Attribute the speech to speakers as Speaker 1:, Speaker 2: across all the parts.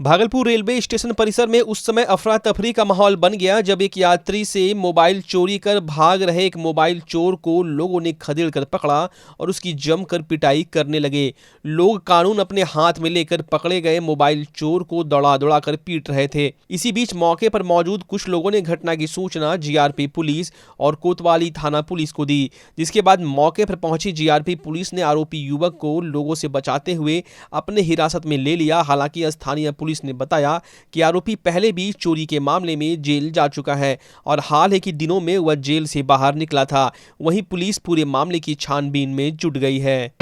Speaker 1: Bhagalpur railway station परिसर में उस समय अफरा तफरी का माहौल बन गया जब एक यात्री से मोबाइल चोरी कर भाग रहे एक मोबाइल चोर को लोगों ने खदेड़ कर पकड़ा और उसकी जमकर पिटाई करने लगे। लोग कानून अपने हाथ में लेकर पकड़े गए मोबाइल चोर को दौड़ा दौड़ा कर पीट रहे थे। इसी बीच मौके पर मौजूद कुछ लोगों ने घटना की सूचना जीआरपी पुलिस और कोतवाली थाना पुलिस को दी, जिसके बाद मौके पर पहुंची जीआरपी पुलिस ने आरोपी युवक को लोगों से बचाते हुए अपने हिरासत में ले लिया। हालांकि स्थानीय पुलिस ने बताया कि आरोपी पहले भी चोरी के मामले में जेल जा चुका है और हाल ही के दिनों में वह जेल से बाहर निकला था। वहीं पुलिस पूरे मामले की छानबीन में जुट गई है।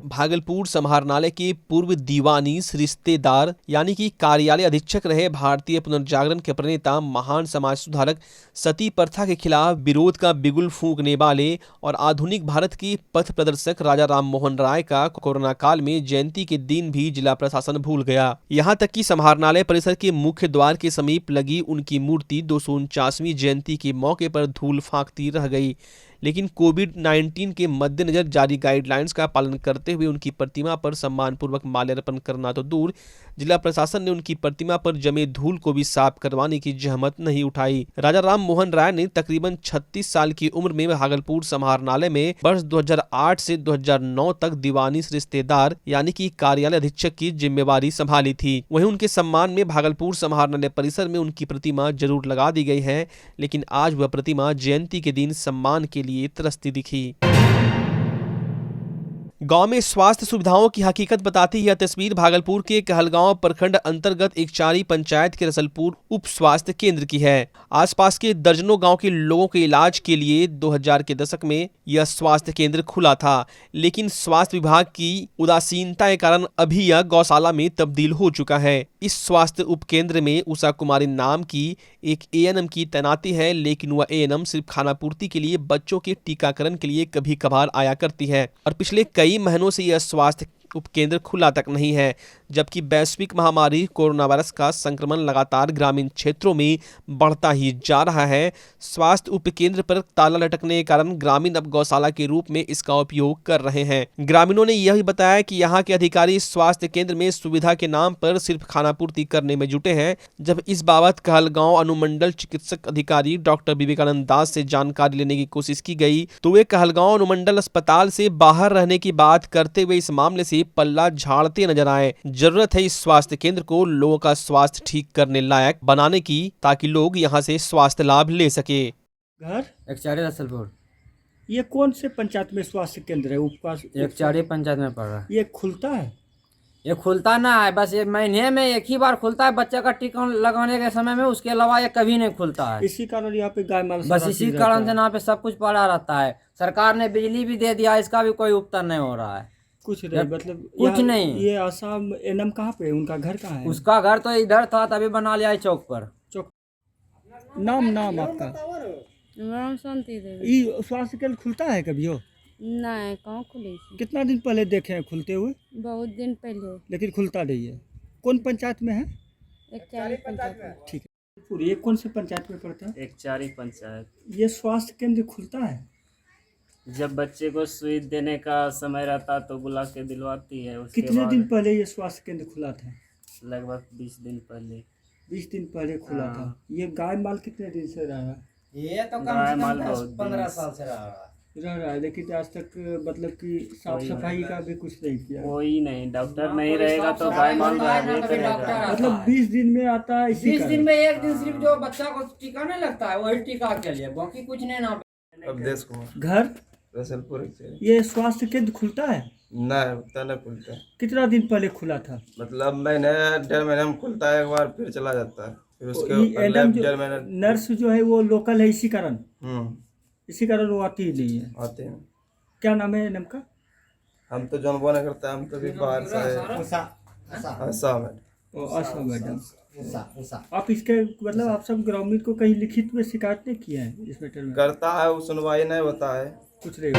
Speaker 1: भागलपुर समाहरणालय के पूर्व दीवानी रिश्तेदार यानी कि कार्यालय अधीक्षक रहे भारतीय पुनर्जागरण के प्रणेता महान समाज सुधारक सती प्रथा के खिलाफ विरोध का बिगुल फूंकने वाले और आधुनिक भारत की पथ प्रदर्शक राजा राम मोहन राय का कोरोना काल में जयंती के दिन भी जिला प्रशासन भूल गया। यहाँ तक कि समाहरणालय परिसर के मुख्य द्वार के समीप लगी उनकी मूर्ति 249वीं जयंती के मौके पर धूल फांकती रह गई। लेकिन कोविड-19 के मद्देनजर जारी गाइडलाइंस का पालन करते हुए उनकी प्रतिमा पर सम्मानपूर्वक माल्यार्पण करना तो दूर, जिला प्रशासन ने उनकी प्रतिमा पर जमे धूल को भी साफ करवाने की जहमत नहीं उठाई। राजा राम मोहन राय ने तकरीबन 36 साल की उम्र में भागलपुर समाहरणालय में वर्ष 2008 से 2009 तक दीवानी रिश्तेदार यानी कि कार्यालय अधीक्षक की जिम्मेवारी संभाली थी। वहीं उनके सम्मान में भागलपुर समाहरणालय परिसर में उनकी प्रतिमा जरूर लगा दी गई है, लेकिन आज वह प्रतिमा जयंती के दिन सम्मान के लिए तरसती दिखी। गांव में स्वास्थ्य सुविधाओं की हकीकत बताती यह तस्वीर भागलपुर के कहलगांव प्रखंड अंतर्गत एकचारी पंचायत के रसलपुर उप स्वास्थ्य केंद्र की है। आसपास के दर्जनों गांव के लोगों के इलाज के लिए 2000 के दशक में यह स्वास्थ्य केंद्र खुला था, लेकिन स्वास्थ्य विभाग की उदासीनता के कारण अभी यह गौशाला में तब्दील हो चुका है। इस स्वास्थ्य उप केंद्र में उषा कुमारी नाम की एक एएनएम की तैनाती है, लेकिन वह एएनएम सिर्फ खानापूर्ति के लिए बच्चों के टीकाकरण के लिए कभी कभार आया करती है और पिछले कई महीनों से यह स्वास्थ्य उपकेंद्र खुला तक नहीं है, जबकि वैश्विक महामारी कोरोना वायरस का संक्रमण लगातार ग्रामीण क्षेत्रों में बढ़ता ही जा रहा है। स्वास्थ्य उपकेंद्र पर ताला लटकने के कारण ग्रामीण अब गौशाला के रूप में इसका उपयोग कर रहे हैं। ग्रामीणों ने यह भी बताया कि यहाँ के अधिकारी स्वास्थ्य केंद्र में सुविधा के नाम पर सिर्फ खानापूर्ति करने में जुटे हैं। जब इस बाबत कहलगांव अनुमंडल चिकित्सक अधिकारी डॉक्टर विवेकानंद दास से जानकारी लेने की कोशिश की गई तो वे कहलगांव अनुमंडल अस्पताल से बाहर रहने की बात करते हुए इस मामले से पल्ला झाड़ते नजर आए। जरूरत है इस स्वास्थ्य केंद्र को लोगों का स्वास्थ्य ठीक करने लायक बनाने की, ताकि लोग यहां से स्वास्थ्य लाभ ले सके।
Speaker 2: घर
Speaker 3: एकचारी रसलपुर।
Speaker 2: ये कौन से पंचायत में स्वास्थ्य केंद्र है? उपवास
Speaker 3: एकचारी पंचायत में पड़ रहा है।
Speaker 2: ये खुलता है?
Speaker 3: ये खुलता ना है, बस ये महीने में एक ही बार खुलता है बच्चे का टीका लगाने के समय में, उसके अलावा ये कभी नहीं खुलता है।
Speaker 2: इसी कारण यहाँ पे गाय माल
Speaker 3: बस इसी कारण से यहाँ पे सब कुछ पड़ा रहता है। सरकार ने बिजली भी दे दिया, इसका भी कोई उपचार नहीं हो रहा है।
Speaker 2: कुछ नहीं, मतलब
Speaker 3: कुछ नहीं।
Speaker 2: ये आसाम एनम कहाँ पे? उनका घर कहाँ है?
Speaker 3: उसका घर तो इधर था, तभी बना लिया है चौक पर।
Speaker 2: चौक। नाम आपका?
Speaker 4: नाम शांति देवी।
Speaker 2: ये स्वास्थ्य केंद्र खुलता है कभी हो?
Speaker 4: नहीं, कहाँ खुले?
Speaker 2: कितना दिन पहले देखे हैं खुलते हुए?
Speaker 4: बहुत दिन पहले।
Speaker 2: लेकिन खुलता नहीं है। कौन पंचायत में है?
Speaker 4: एकचारी पंचायत।
Speaker 2: ठीक है। ये कौन से पंचायत में पड़ता है?
Speaker 5: एकचारी पंचायत।
Speaker 2: ये स्वास्थ्य केंद्र खुलता है?
Speaker 5: जब बच्चे को सुई देने का समय रहता तो बुला के दिलवाती है। उसके
Speaker 2: कितने
Speaker 5: बाद
Speaker 2: दिन पहले ये स्वास्थ्य केंद्र खुला था?
Speaker 5: लगभग 20 दिन पहले।
Speaker 2: 20 दिन पहले खुला था। ये गाय माल कितने दिन से रहा है?
Speaker 3: ये तो
Speaker 5: गाय माल बहुत
Speaker 3: 15 साल से
Speaker 2: रह रहा है, लेकिन आज तक मतलब कि साफ सफाई का भी कुछ नहीं किया।
Speaker 5: कोई नहीं, डॉक्टर नहीं रहेगा तो गाय माल रहबे करेगा।
Speaker 2: मतलब 20 दिन में आता है।
Speaker 3: 20 दिन में एक दिन सिर्फ जो बच्चा को टीका नहीं लगता है वही टीका के लिए, बाकी कुछ नहीं ना।
Speaker 6: अवधेश कुमार।
Speaker 2: घर
Speaker 6: रसलपुर।
Speaker 2: ये स्वास्थ्य केंद्र खुलता है?
Speaker 6: नहीं, उतना नहीं खुलता है।
Speaker 2: कितना दिन पहले खुला था?
Speaker 6: मतलब महीने 1.5 महीने में खुलता है, एक बार फिर चला जाता है। फिर उसके अगले 1.5 महीने
Speaker 2: नर्स जो है वो लोकल है, इसी कारण वो आती ही नहीं है।
Speaker 6: आते हैं।
Speaker 2: क्या नाम है एनएम का?
Speaker 6: हम तो जानबो नहीं करता, हम तो भी बाहर से आए।
Speaker 2: आशा मैडम। आप इसके मतलब आप सब ग्रामीण को कहीं लिखित में शिकायत नहीं किया है इस मैटर में?
Speaker 6: करता है, वो सुनवाई नहीं होता है।
Speaker 2: कुछ नहीं।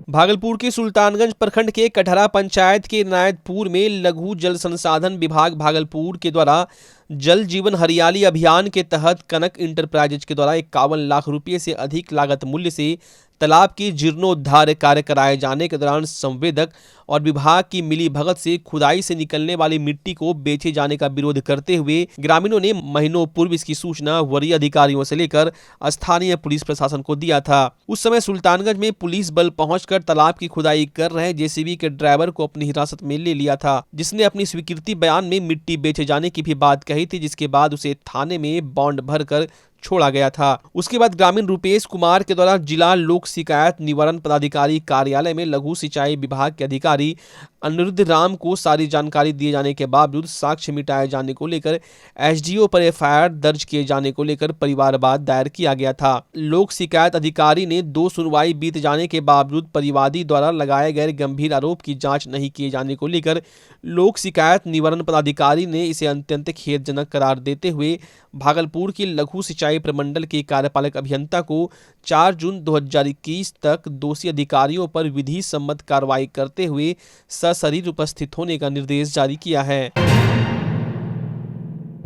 Speaker 1: भागलपुर के सुल्तानगंज प्रखंड के कटहरा पंचायत के इनायतपुर में लघु जल संसाधन विभाग भागलपुर के द्वारा जल जीवन हरियाली अभियान के तहत कनक इंटरप्राइजेज के द्वारा 51 लाख रुपए से अधिक लागत मूल्य से तालाब के जीर्णोद्धार कार्य कराए जाने के दौरान संवेदक और विभाग की मिली भगत से खुदाई से निकलने वाली मिट्टी को बेचे जाने का विरोध करते हुए ग्रामीणों ने महीनों पूर्व इसकी सूचना वरीय अधिकारियों से लेकर स्थानीय पुलिस प्रशासन को दिया था। उस समय सुल्तानगंज में पुलिस बल पहुंचकर तालाब की खुदाई कर रहे जेसीबी के ड्राइवर को अपनी हिरासत में ले लिया था, जिसने अपनी स्वीकृति बयान में मिट्टी बेचे जाने की भी बात कही थी, जिसके बाद उसे थाने में बॉन्ड भरकर छोड़ा गया था। उसके बाद ग्रामीण रुपेश कुमार के द्वारा जिला लोक शिकायत निवारण पदाधिकारी कार्यालय में लघु सिंचाई विभाग के अधिकारी अनिरुद्ध राम को सारी जानकारी दिए जाने के बावजूद साक्ष्य मिटाए जाने को लेकर एसडीओ पर एफआईआर दर्ज किए जाने को लेकर परिवारवाद दायर किया गया था। लोक शिकायत अधिकारी ने 2 सुनवाई बीत जाने के बावजूद परिवादी द्वारा लगाए गए गंभीर आरोप की जांच नहीं किए जाने को लेकर लोक शिकायत निवारण पदाधिकारी ने इसे अत्यंत खेदजनक करार देते हुए भागलपुर की लघु सिंचाई प्रमंडल के कार्यपालक अभियंता को 4 जून 2021 तक दोषी अधिकारियों पर विधि सम्मत कार्रवाई करते हुए सशरीर उपस्थित होने का निर्देश जारी किया है।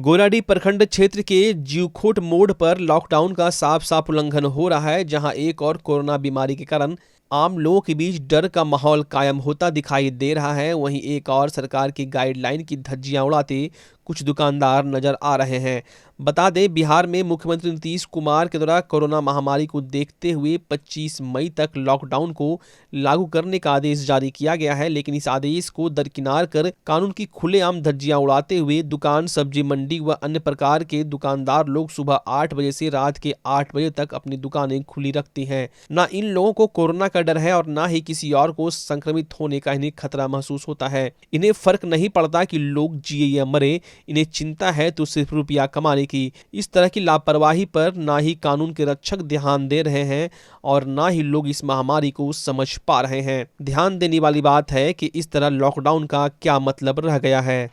Speaker 1: गोराडीह प्रखंड क्षेत्र के जीवखोट मोड़ पर लॉकडाउन का साफ उल्लंघन हो रहा है, जहां एक और कोरोना बीमारी के कारण आम लोगों के बीच डर का माहौल कायम होता दिखाई दे रहा है। वहीं एक और सरकार की गाइडलाइन की धज्जियां उड़ाते कुछ दुकानदार नजर आ रहे हैं। बता दें, बिहार में मुख्यमंत्री नीतीश कुमार के द्वारा कोरोना महामारी को देखते हुए 25 मई तक लॉकडाउन को लागू करने का आदेश जारी किया गया है, लेकिन इस आदेश को दरकिनार कर कानून की खुलेआम धज्जियां उड़ाते हुए दुकान, सब्जी मंडी व अन्य प्रकार के दुकानदार लोग सुबह 8 बजे से रात के 8 बजे तक अपनी दुकानें खुली रखती हैं। ना इन लोगों को कोरोना का डर है और ना ही किसी और को संक्रमित होने का इन्हें खतरा महसूस होता है। इन्हें फर्क नहीं पड़ता कि लोग जिए या मरे, इन्हें चिंता है तो सिर्फ रुपया कमाने की। इस तरह की लापरवाही पर ना ही कानून के रक्षक ध्यान दे रहे हैं और ना ही लोग इस महामारी को समझ पा रहे हैं। ध्यान देने वाली बात है कि इस तरह लॉकडाउन का क्या मतलब रह गया है।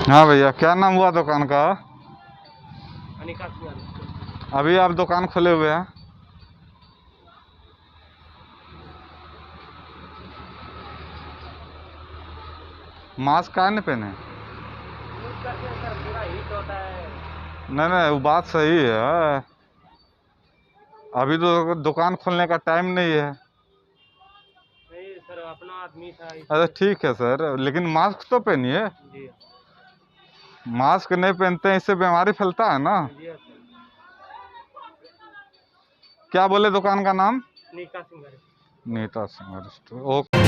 Speaker 7: हाँ भैया, क्या नाम हुआ दुकान का? अभी आप दुकान खोले हुए हैं? मास्क काहे नहीं पहने? नहीं, वो बात सही है। अभी तो दुकान खोलने का टाइम नहीं है।
Speaker 5: नहीं सर, अपना आदमी था।
Speaker 7: अरे ठीक है सर, लेकिन मास्क तो पहनिए। मास्क नहीं पहनते हैं, इससे बीमारी फैलता है ना। क्या बोले दुकान का नाम? नीता सिंगार। ओके।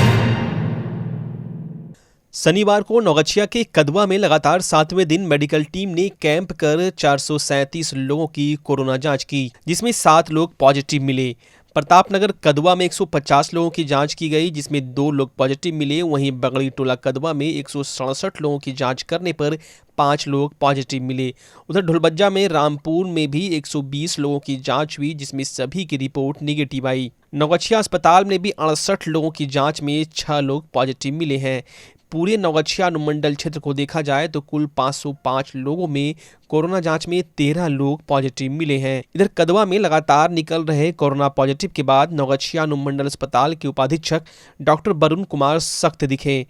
Speaker 1: शनिवार को नौगछिया के कदवा में लगातार 7वें दिन मेडिकल टीम ने कैंप कर 437 लोगों की कोरोना जांच की, जिसमें 7 लोग पॉजिटिव मिले। प्रतापनगर कदवा में 150 लोगों की जांच की गई, जिसमें 2 लोग पॉजिटिव मिले। वहीं बगड़ी टोला कदवा में 167 लोगों की जांच करने पर 5 लोग पॉजिटिव मिले। उधर ढोलबज्जा में रामपुर में भी 120 लोगों की जांच हुई, जिसमें सभी की रिपोर्ट निगेटिव आई। नौगछिया अस्पताल में भी 68 लोगों की जांच में 6 लोग पॉजिटिव मिले हैं। पूरे नौगछिया अनुमंडल क्षेत्र को देखा जाए तो कुल 505 लोगों में कोरोना जांच में 13 लोग पॉजिटिव मिले हैं। इधर कदवा में लगातार निकल रहे कोरोना पॉजिटिव के बाद नौगछिया अनुमंडल अस्पताल के उपाधीक्षक डॉक्टर वरुण कुमार सख्त दिखे।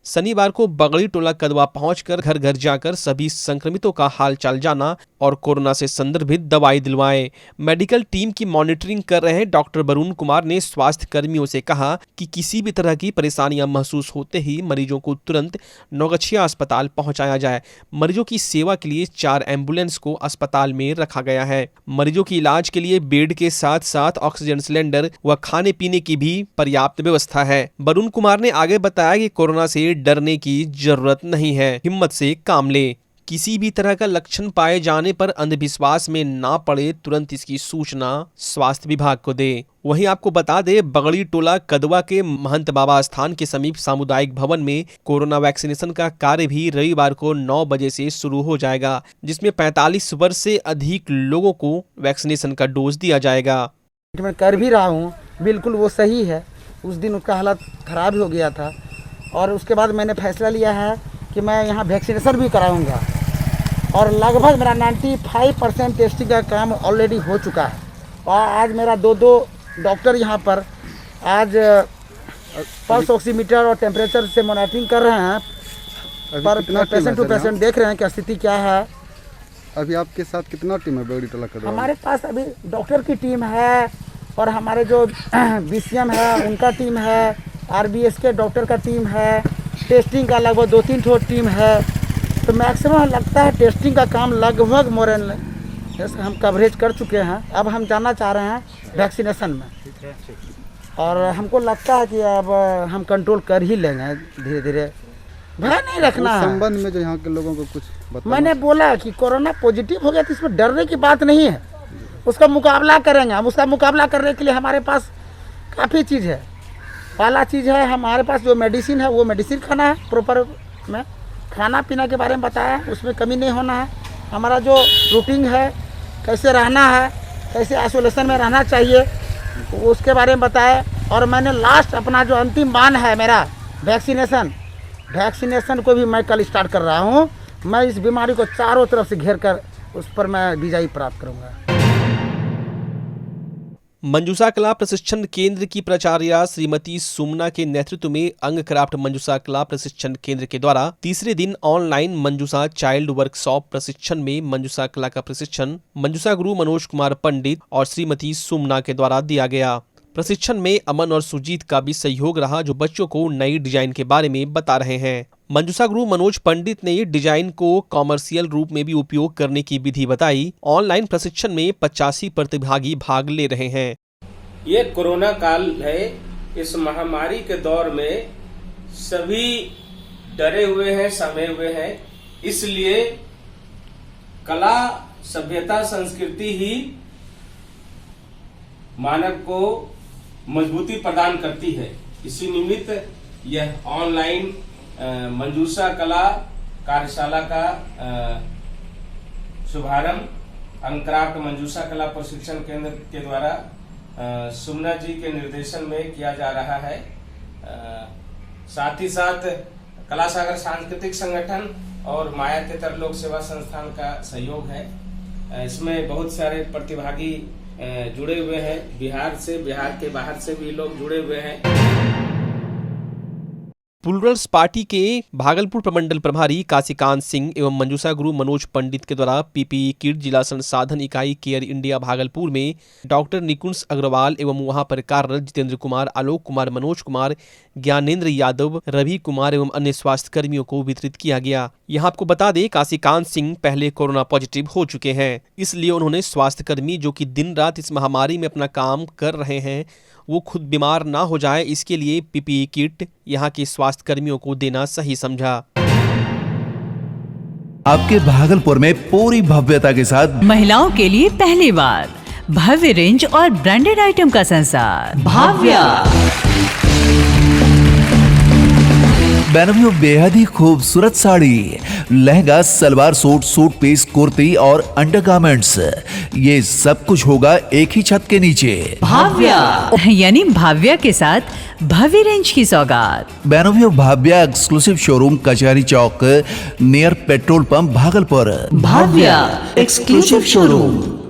Speaker 1: शनिवार को बगड़ी टोला कदवा पहुंचकर घर घर जाकर सभी संक्रमितों का हालचाल जाना और कोरोना से संदर्भित दवाई दिलवाए। मेडिकल टीम की मॉनिटरिंग कर रहे डॉक्टर वरुण कुमार ने स्वास्थ्य कर्मियों से कहा कि किसी भी तरह की परेशानियां महसूस होते ही मरीजों को तुरंत नौगछिया अस्पताल पहुंचाया जाए। मरीजों की सेवा के लिए 4 एम्बुलेंस को अस्पताल में रखा गया है। मरीजों की इलाज के लिए बेड के साथ साथ ऑक्सीजन सिलेंडर व खाने पीने की भी पर्याप्त व्यवस्था है। वरुण कुमार ने आगे बताया कि कोरोना से डरने की जरूरत नहीं है, हिम्मत से काम ले। किसी भी तरह का लक्षण पाए जाने पर अंधविश्वास में ना पड़े, तुरंत इसकी सूचना स्वास्थ्य विभाग को दे। वहीं आपको बता दे, बगड़ी टोला कदवा के महंत बाबा स्थान के समीप सामुदायिक भवन में कोरोना वैक्सीनेशन का कार्य भी रविवार को 9 बजे से शुरू हो जाएगा, जिसमें 45 वर्ष से अधिक लोगों को वैक्सीनेशन का डोज दिया जाएगा।
Speaker 8: मैं कर भी रहा हूँ, बिल्कुल वो सही है। उस दिन उसका हालत खराब हो गया था और उसके बाद मैंने फैसला लिया है कि मैं यहाँ वैक्सीनेशन भी कराऊंगा और लगभग मेरा 95% टेस्टिंग का काम ऑलरेडी हो चुका है। और आज मेरा 2 डॉक्टर यहाँ पर आज पल्स ऑक्सीमीटर और टेम्परेचर से मॉनिटरिंग कर रहे हैं, पर पेशेंट टू पेशेंट देख रहे हैं कि स्थिति क्या है।
Speaker 9: अभी आपके साथ कितना टीम है बगड़ी टोला कदवा?
Speaker 8: हमारे पास अभी डॉक्टर की टीम है, और हमारे जो BCM है उनका टीम है, RBS के डॉक्टर का टीम है, टेस्टिंग का लगभग 2-3 ठो टीम है। तो मैक्सिमम लगता है टेस्टिंग का काम लगभग मोरल हम कवरेज कर चुके हैं। अब हम जाना चाह रहे हैं वैक्सीनेशन में, और हमको लगता है कि अब हम कंट्रोल कर ही लेंगे धीरे धीरे। भय नहीं रखना है।
Speaker 9: संबंध में जो यहाँ के लोगों को कुछ बताना।
Speaker 8: मैंने बोला कि कोरोना पॉजिटिव हो गया तो इसमें डरने की बात नहीं है, उसका मुकाबला करेंगे हम। उसका मुकाबला करने के लिए हमारे पास काफ़ी चीज़ है। पहला चीज़ है हमारे पास जो मेडिसिन है वो मेडिसिन खाना है प्रॉपर में, खाना पीना के बारे में बताया, उसमें कमी नहीं होना है। हमारा जो रूटीन है, कैसे रहना है, कैसे आइसोलेशन में रहना चाहिए, उसके बारे में बताया। और मैंने लास्ट अपना जो अंतिम बान है मेरा वैक्सीनेशन को भी मैं कल स्टार्ट कर रहा हूँ। मैं इस बीमारी को चारों तरफ से घेर कर उस पर मैं विजयी प्राप्त करूँगा।
Speaker 1: मंजूषा कला प्रशिक्षण केंद्र की प्राचार्य श्रीमती सुमना के नेतृत्व में अंग क्राफ्ट मंजूषा कला प्रशिक्षण केंद्र के द्वारा तीसरे दिन ऑनलाइन मंजूषा चाइल्ड वर्कशॉप प्रशिक्षण में मंजूषा कला का प्रशिक्षण मंजूषा गुरु मनोज कुमार पंडित और श्रीमती सुमना के द्वारा दिया गया। प्रशिक्षण में अमन और सुजीत का भी सहयोग रहा, जो बच्चों को नई डिजाइन के बारे में बता रहे हैं। मंजूषा गुरु मनोज पंडित ने डिजाइन को कॉमर्शियल रूप में भी उपयोग करने की विधि बताई। ऑनलाइन प्रशिक्षण में 85 प्रतिभागी भाग ले रहे हैं।
Speaker 10: ये कोरोना काल है, इस महामारी के दौर में सभी डरे हुए हैं, सहमे हुए हैं। इसलिए कला, सभ्यता, संस्कृति ही मानव को मजबूती प्रदान करती है। इसी निमित्त यह ऑनलाइन मंजूषा कला कार्यशाला का शुभारंभ अंक्राफ्ट मंजूषा कला प्रशिक्षण केंद्र के द्वारा सुमना जी के निर्देशन में किया जा रहा है। साथ ही साथ कला सागर सांस्कृतिक संगठन और माया केतर लोक सेवा संस्थान का सहयोग है। इसमें बहुत सारे प्रतिभागी जुड़े हुए हैं, बिहार से, बिहार के बाहर से भी लोग जुड़े हुए हैं।
Speaker 1: प्लूरल्स पार्टी के भागलपुर प्रमंडल प्रभारी काशीकांत सिंह एवं मंजूषा गुरु मनोज पंडित के द्वारा पीपीई किट जिला संसाधन इकाई केयर इंडिया भागलपुर में डॉक्टर निकुंज अग्रवाल एवं वहां पर कार्यरत जितेंद्र कुमार, आलोक कुमार, मनोज कुमार, ज्ञानेंद्र यादव, रवि कुमार एवं अन्य स्वास्थ्य कर्मियों को वितरित किया गया। यहाँ आपको बता दें, काशीकांत सिंह पहले कोरोना पॉजिटिव हो चुके हैं, इसलिए उन्होंने स्वास्थ्य कर्मी जो कि दिन रात इस महामारी में अपना काम कर रहे हैं वो खुद बीमार ना हो जाए, इसके लिए पीपीई किट यहाँ के स्वास्थ्य कर्मियों को देना सही समझा।
Speaker 11: आपके भागलपुर में पूरी भव्यता के साथ
Speaker 12: महिलाओं के लिए पहली बार भव्य रेंज और ब्रांडेड आइटम का संसार भाव्या।
Speaker 11: बेनवियो बेहद ही खूबसूरत sari, lehenga, salwar suit, suit piece, kurti और अंडरगारमेंट्स, ये सब कुछ होगा एक ही छत के नीचे।
Speaker 12: भाव्या यानी भाव्या के साथ भव्य रेंज की सौगात।
Speaker 11: बेनवियो Bhavya exclusive showroom Kachahari Chowk near petrol pump Bhagalpur.
Speaker 12: Bhavya exclusive showroom.